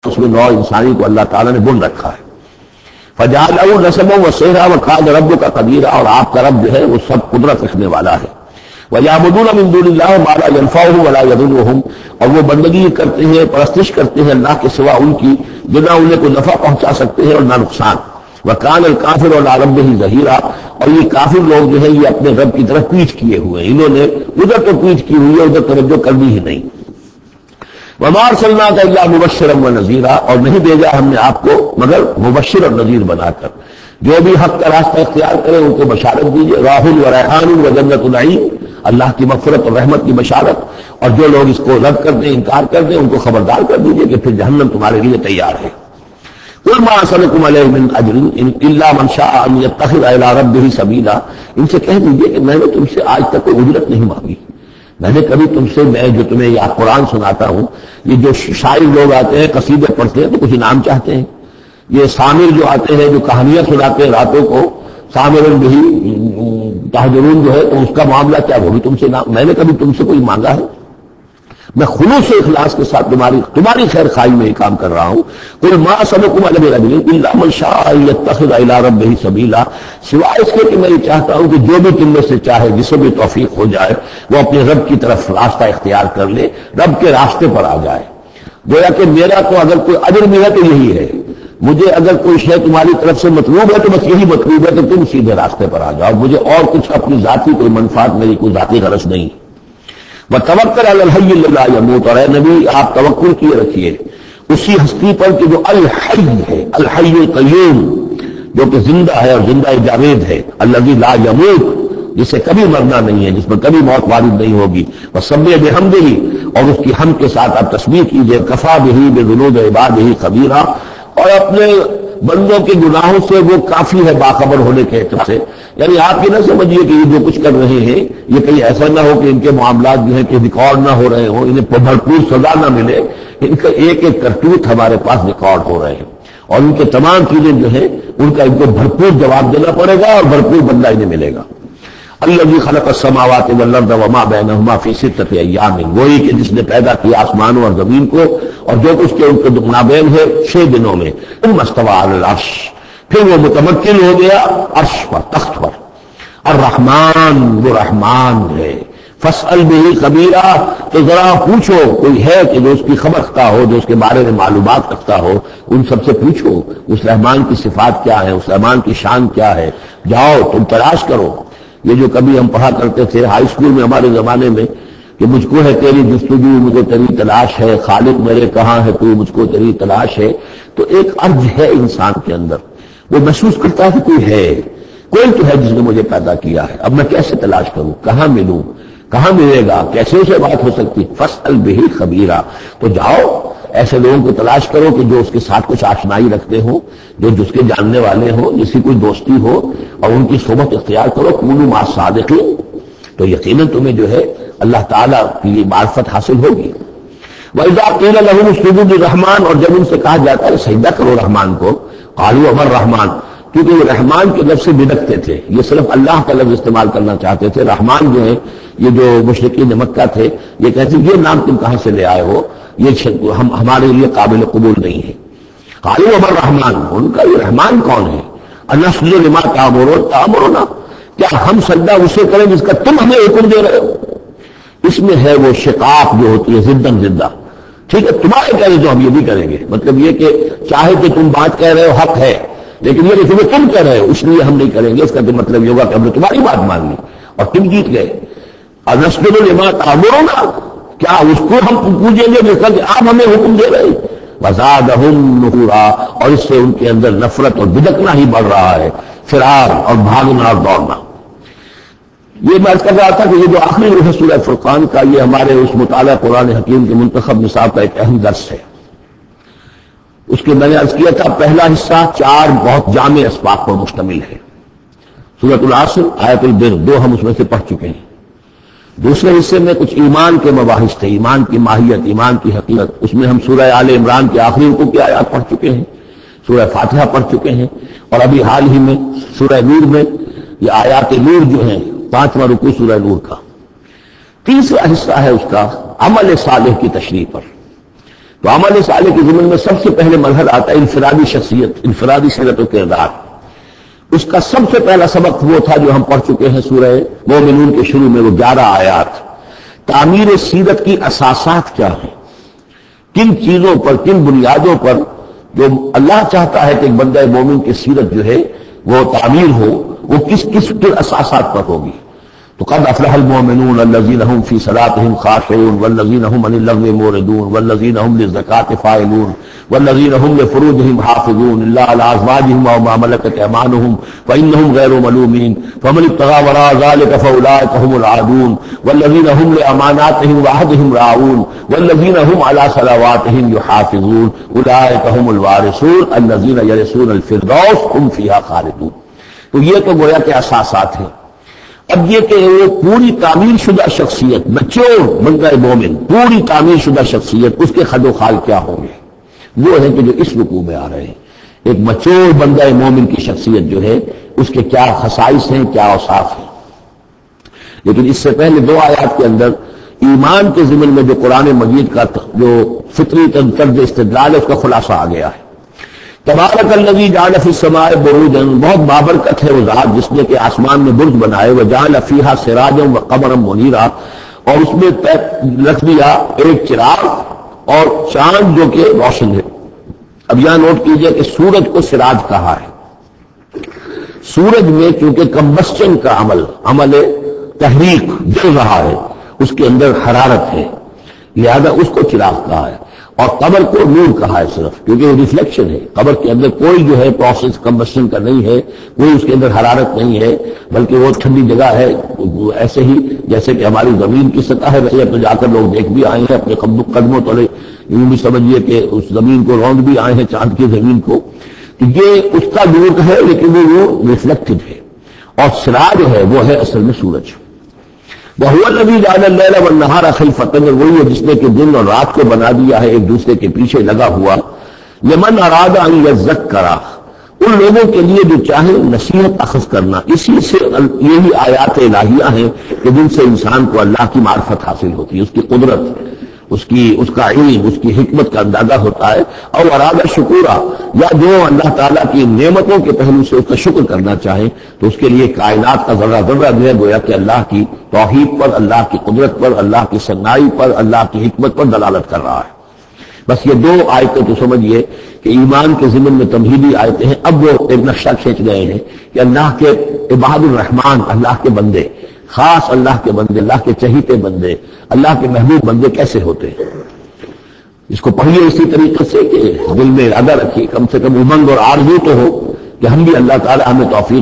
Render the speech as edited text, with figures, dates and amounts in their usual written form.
اس میں نوع انسانی کو اللہ تعالیٰ نے بن رکھا ہے. فجعلہ نسبا وصہرا وکان ربک قدیرا، اور آپ کا رب جو ہے وہ سب قدرت رکھنے والا ہے. وَيَعْبُدُونَ مِن دُونِ اللَّهِ مَا لَا يَنفَعُهُمْ وَلَا يَضُرُّهُمْ، اور وہ بندگی کرتے ہیں، پرستش کرتے ہیں اللہ کے سوا ان کی جو نہ انہیں کوئی نفع پہنچا سکتے ہیں اور نہ نقصان. وَكَانَ الْكَافِرُ عَلَىٰ رَبِّهِ ظَهِيرًا، اور یہ کافر لوگ جو ہیں یہ اپنے رب کی طرف پیٹھ کیے ہوئے ہیں، انہوں نے ادھر تو پیٹھ کی ہوئی ہے، ادھر توجہ کرنی ہی نہیں. وَمَا أَرْسَلْنَاكَ إِلَّا مُبَشِّرًا وَنَذِيرًا، اور نہیں بھیجا ہم نے آپ کو مگر مبشر اور نذیر بنا کر. جو بھی حق کا راستہ اختیار کرے ان کو بشارت دیجیے. راحل و ریحان و جنت النعیم، اللہ کی مغفرت اور رحمت کی بشارت. اور جو لوگ اس کو رد کر دیں، انکار کر دیں، ان کو خبردار کر دیجیے کہ پھر جہنم تمہارے لیے تیار ہے. قُلْ مَا أَسْأَلُكُمْ عَلَيْهِ مِنْ أَجْرٍ إِلَّا مَنْ شَاءَ أَنْ يَتَّخِذَ إِلَىٰ رَبِّهِ سَبِيلًا، ان سے کہہ دیجیے کہ میں نے تم سے آج تک کوئی اجرت نہیں مانگی. میں نے کبھی تم سے، میں جو تمہیں یا قرآن سناتا ہوں، یہ جو شاعر لوگ آتے ہیں قصیدے پڑھتے ہیں تو کچھ انعام چاہتے ہیں. یہ سامر جو آتے ہیں جو کہانیاں سناتے ہیں راتوں کو، سامر بھی تہجرون جو ہے، تو اس کا معاملہ کیا، وہ بھی تم سے میں نے کبھی تم سے کوئی مانگا ہے؟ میں خلوص و اخلاص کے ساتھ تمہاری خیر خواہی میں یہ کام کر رہا ہوں. قل ما اسألكم علیہ اجر الا من شاء ان يتخذ الى ربه سبیلا، سوائے اس کے کہ میں یہ چاہتا ہوں کہ جو بھی تم میں سے چاہے، جسے بھی توفیق ہو جائے، وہ اپنے رب کی طرف راستہ اختیار کر لے، رب کے راستے پر آ جائے. گویا کہ میرا تو اگر کوئی اجر بھی ہے تو یہی ہے، مجھے اگر کوئی شے تمہاری طرف سے مطلوب ہے تو بس یہی مطلوب ہے کہ تم سیدھے راستے پر آ جاؤ. مجھے اور کچھ اپنی ذاتی کوئی منفعت، میری کوئی ذاتی غرض نہیں. وَتَوَكَّلْ عَلَى الْحَيِّ الَّذِي لَا يَمُوتُ، اور اے نبی آپ توکل کیے رکھیے اسی ہستی پر کہ جو الحی ہے، الحی القیوم، جو کہ زندہ ہے اور زندہ جاوید ہے. الذی لا یموت، جسے کبھی مرنا نہیں ہے، جس پر کبھی موت وارد نہیں ہوگی. وَسَبِّحْ بِحَمْدِهِ، اور اس کی حمد کے ساتھ آپ تسبیح کیجیے. کفا بہ بذنوب عبادہ خبیرا، اور اپنے بندوں کے گناہوں سے وہ کافی ہے باخبر ہونے کے اعتبار سے. یعنی آپ یہ نہ سمجھیے کہ یہ جو کچھ کر رہے ہیں یہ کہیں ایسا نہ ہو کہ ان کے معاملات جو ہیں کہ ریکارڈ نہ ہو رہے ہوں، انہیں بھرپور سزا نہ ملے. ان کا ایک ایک کرتوت ہمارے پاس ریکارڈ ہو رہے ہیں، اور ان کے تمام چیزیں جو ہیں ان کا ان کو بھرپور جواب دینا پڑے گا اور بھرپور بدلہ انہیں ملے گا. الذی خلق السماوات والارض وما بینہما فی ستۃ ایام، وہی کہ جس نے پیدا کیا آسمانوں اور زمین کو اور جو کچھ کے ان کے مابین ہے 6 دنوں میں. ثم استوى علی العرش، پھر وہ متمکن ہو گیا عرش پر، تخت پر. الرحمن، وہ رحمان ہے. فاسأل بہ خبیرا، تو ذرا پوچھو، کوئی ہے کہ جو اس کی خبر رکھتا ہو، جو اس کے بارے میں معلومات رکھتا ہو، ان سب سے پوچھو اس رحمان کی صفات کیا ہے، اس رحمان کی شان کیا ہے. جاؤ تم تلاش کرو. یہ جو کبھی ہم پڑھا کرتے تھے ہائی اسکول میں ہمارے زمانے میں کہ مجھ کو ہے تیری جستجو، مجھے تیری تلاش ہے، خالق میرے کہاں ہے تو، مجھ کو تیری تلاش ہے. تو ایک عرض ہے انسان کے اندر، وہ محسوس کرتا ہے کہ کوئی ہے، کوئی تو ہے جس نے مجھے پیدا کیا ہے. اب میں کیسے تلاش کروں، کہاں ملوں، کہاں ملے گا، کیسے اسے بات ہو سکتی. فاسأل بہ خبیرا، تو جاؤ ایسے لوگوں کو تلاش کرو کہ جو اس کے ساتھ کچھ آشنائی رکھتے ہوں، جو جس کے جاننے والے ہوں، جس کی کوئی دوستی ہو، اور ان کی صحبت اختیار کرو. کونوا مع الصادقین، تو یقیناً تمہیں جو ہے اللہ تعالیٰ کی معرفت حاصل ہوگی. وَإِذَا قِيلَ لَهُمُ اسْجُدُوا لِلرَّحْمَٰنِ، اور جب ان سے کہا جاتا ہے سجدہ کرو رحمان کو، قالوا وما الرحمن، کیونکہ وہ رحمان کے لفظ سے بدکتے تھے، یہ صرف اللہ کا لفظ استعمال کرنا چاہتے تھے. رحمان جو ہے، یہ جو مشرکین مکہ تھے یہ کہتے ہیں یہ نام تم کہاں سے لے آئے ہو، یہ ہمارے لیے قابل قبول نہیں ہے. قالوا وما الرحمن، ان کا یہ رحمان کون ہے. انسجد لما تأمرنا، کیا ہم سجدہ اسے کریں جس کا تم ہمیں حکم دے رہے ہو. اس میں ہے وہ شقاق جو ہوتی ہے زدن زدہ. ٹھیک ہے، تمہارے کہنے تو ہم یہ بھی کریں گے، مطلب یہ کہ چاہے کہ تم بات کہہ رہے ہو حق ہے، لیکن یہ کہ تمہیں تم کہہ رہے ہو اس لیے ہم نہیں کریں گے، اس کا تو مطلب یہ ہوگا کہ ہم نے تمہاری بات مان لی اور تم جیت گئے. انسجد لما تأمرنا، کیا اس کو ہم پوجیں گے جس کا کہ آپ ہمیں حکم دے رہے ہیں. وزادہم نفورا، اور اس سے ان کے اندر نفرت اور بدکنا ہی بڑھ رہا ہے، فرار اور بھاگنا اور دوڑنا. یہ میں کر رہا تھا کہ یہ جو آخری رکوع ہے سورہ فرقان کا، یہ ہمارے اس مطالعہ قرآن حکیم کے منتخب نصاب کا ایک اہم درس ہے. اس کے میں نے عرض کیا تھا پہلا حصہ 4 بہت جامع اسباق پر مشتمل ہے. سورۃ العصر، آیت البر، 2 ہم اس میں سے پڑھ چکے ہیں. دوسرے حصے میں کچھ ایمان کے مباحث تھے، ایمان کی ماہیت، ایمان کی حقیقت. اس میں ہم سورہ آل عمران کے آخری رکوع کی آیات پڑھ چکے ہیں، سورہ فاتحہ پڑھ چکے ہیں، اور ابھی حال ہی میں سورہ نور میں یہ آیات نور جو ہیں 5واں رکوع سورہ نور کا. تیسرا حصہ ہے اس کا عمل صالح کی تشریح پر. تو عمل صالح کے ضمن میں سب سے پہلے مرحلہ آتا ہے انفرادی شخصیت، انفرادی سیرت و کردار۔ اس کا سب سے پہلا سبق وہ تھا جو ہم پڑھ چکے ہیں سورہ مومنون کے شروع میں، وہ 11 آیات۔ تعمیر سیرت کی اساسات کیا ہیں، کن چیزوں پر، کن بنیادوں پر جو اللہ چاہتا ہے کہ ایک بندہ مومن کی سیرت جو ہے وہ تعمیر ہو، وہ کس کس کے اساسات پر ہوگی۔ تو قد افلح المؤمنون الذين هم في صلاتهم خاشعون والذين هم عن اللغو معرضون والذين هم للزكاة فاعلون والذين هم لفروجهم حافظون إلا على أزواجهم أو ما ملكت أيمانهم فإنهم غير ملومين فمن ابتغى وراء ذلك فأولئك هم العادون والذين هم لأماناتهم وعهدهم راعون والذين هم على صلواتهم يحافظون أولئك هم الوارثون الذين يرثون الفردوس هم فيها خالدون۔ تو یہ تو گویا کہ اساسات ہیں۔ اب یہ کہ وہ پوری تعمیر شدہ شخصیت، میچور بندہ مومن، پوری تعمیر شدہ شخصیت، اس کے خد و خال کیا ہوں گے، وہ ہے کہ جو اس رکوع میں آ رہے ہیں۔ ایک میچور بندہ مومن کی شخصیت جو ہے اس کے کیا خصائص ہیں، کیا اوصاف ہیں۔ لیکن اس سے پہلے 2 آیات کے اندر ایمان کے ضمن میں جو قرآن مجید کا جو فطری طرز استدلال ہے اس کا خلاصہ آ گیا ہے۔ تبارک الذی جعل فی السماء بروجا، بہت بابرکت ہے وہ ذات جس نے کہ آسمان میں برج بنائے، وجعل فیہا سراجا وقمرا منیرا، اور اس میں رکھ دیا ایک چراغ اور چاند جو کہ روشن ہے۔ اب یہاں نوٹ کیجئے کہ سورج کو سراج کہا ہے۔ سورج میں چونکہ کمبسچن کا عمل تحریک جل رہا ہے، اس کے اندر حرارت ہے، لہذا اس کو چراغ کہا ہے، اور قمر کو نور کہا ہے صرف، کیونکہ وہ ریفلیکشن ہے۔ قمر کے اندر کوئی جو ہے پروسیس کمبسشن کا نہیں ہے، کوئی اس کے اندر حرارت نہیں ہے، بلکہ وہ ٹھنڈی جگہ ہے، ایسے ہی جیسے کہ ہماری زمین کی سطح ہے، ویسے اب تو جا کر لوگ دیکھ بھی آئے ہیں اپنے قدموں تلے، یوں بھی سمجھیے کہ اس زمین کو روند بھی آئے ہیں، چاند کی زمین کو۔ تو یہ اس کا نور ہے لیکن وہ ریفلیکٹڈ ہے، اور سراج ہے وہ ہے اصل میں سورج۔ وَهُوَ الَّذِي جَعَلَ اللَّيْلَ وَالنَّهَارَ خِلْفَةً، وہی ہے جس نے کہ دن اور رات کو بنا دیا ہے ایک دوسرے کے پیچھے لگا ہوا۔ لِمَنْ أَرَادَ أَنْ يَذَّكَّرَ، ان لوگوں کے لیے جو چاہے نصیحت اخذ کرنا۔ اسی سے یہی آیات الہیہ ہیں کہ جن سے انسان کو اللہ کی معرفت حاصل ہوتی ہے، اس کی قدرت، اس کا علم، اس کی حکمت کا اندازہ ہوتا ہے۔ اور ارادہ شکورا، یا جو اللہ تعالیٰ کی نعمتوں کے پہلو سے اس کا شکر کرنا چاہے تو اس کے لیے کائنات کا ذرہ ذرہ جو ہے گویا کہ اللہ کی توحید پر، اللہ کی قدرت پر، اللہ کی صنعائی پر، اللہ کی حکمت پر دلالت کر رہا ہے۔ بس یہ 2 آیتیں تو سمجھیے کہ ایمان کے ضمن میں تمہیدی آیتیں ہیں۔ اب وہ ایک نقشہ کھینچ گئے ہیں کہ اللہ کے عباد الرحمان، اللہ کے بندے، خاص اللہ کے بندے، اللہ کے چہیتے بندے، اللہ کے محبوب بندے کیسے ہوتے ہیں۔ اس کو پڑھیے اسی طریقے سے کہ دل میں ارادہ رکھیے، کم سے کم امنگ اور آرزو تو ہو کہ ہم بھی اللہ تعالی ہمیں توفیق